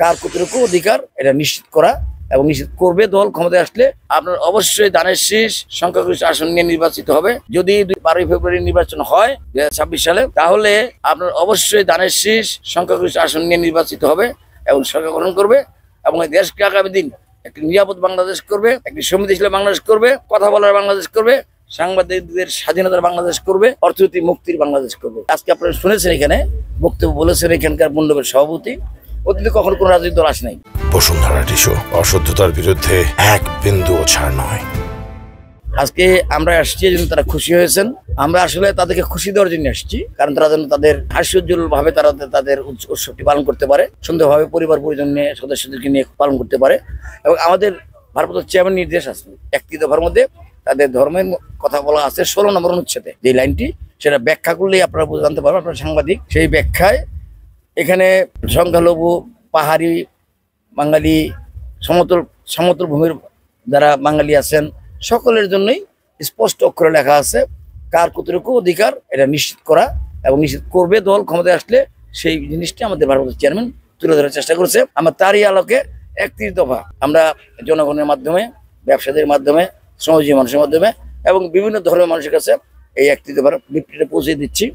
কার কতটুকু অধিকার এটা নিশ্চিত করা এবং নিশ্চিত করবে দল ক্ষমতায় আসলে। আপনার অবশ্যই ধানের শীষ সংখ্যাগরিষ্ঠ আসন নিয়ে নির্বাচিত হবে। যদি 12 ফেব্রুয়ারি নির্বাচন হয় 2026 সালে, তাহলে আপনার অবশ্যই ধানের শীষ সংখ্যাগরিষ্ঠ আসন নিয়ে নির্বাচিত হবে এবং সরকার গঠন করবে এবং দেশকে আগামী দিন একটি নিরাপদ বাংলাদেশ করবে, একটি সমৃদ্ধিশীল বাংলাদেশ করবে, কথা বলার বাংলাদেশ করবে, সাংবাদিকদের স্বাধীনতার বাংলাদেশ করবে, অর্থনৈতিক মুক্তির বাংলাদেশ করবে। আজকে আপনারা শুনেছেন এখানে বক্তব্য বলেছেন এখানকার মণ্ডপের সভাপতি, অতীতে কখনো কোনো রাজনৈতিক দল আসে নাই। বসুন্ধরা টিস্যু, অশুদ্ধতার বিরুদ্ধে এক বিন্দুও ছাড় নয়। আজকে আমরা আসছি এই জন্য তারা খুশি হয়েছেন। আমরা আসলে তাদেরকে খুশি দেওয়ার জন্য আসছি, কারণ তারা যেন তাদের হাস্যোজ্জ্বল ভাবে তারা তাদের উৎসবটি পালন করতে পারে, সুন্দরভাবে পরিবার পরিজন নিয়ে সদস্যদেরকে নিয়ে পালন করতে পারে। এবং আমাদের ভারপ্রাপ্ত চেয়ারম্যান নির্দেশ আছে একটি দফার মধ্যে তাদের ধর্মের কথা বলা আছে 16 নম্বর অনুচ্ছেদে, যে লাইনটি সেটা ব্যাখ্যা করলেই আপনারা জানতে পারবেন, আপনারা সাংবাদিক। সেই ব্যাখ্যায় এখানে সংখ্যালঘু, পাহাড়ি, বাঙালি, সমতল ভূমির যারা বাঙালি আছেন সকলের জন্যই স্পষ্ট অক্ষরে লেখা আছে কার কতটুকু অধিকার এটা নিশ্চিত করা এবং নিশ্চিত করবে দল ক্ষমতায় আসলে। সেই জিনিসটি আমাদের ভারপ্রাপ্ত চেয়ারম্যান তুলে ধরার চেষ্টা করেছে। আমরা তারই আলোকে 31 দফা আমরা জনগণের মাধ্যমে, ব্যবসায়ীদের মাধ্যমে, শ্রমজীবী মানুষের মাধ্যমে এবং বিভিন্ন ধর্মের মানুষের কাছে এই 31 দফার লিফলেট পৌঁছে দিচ্ছি।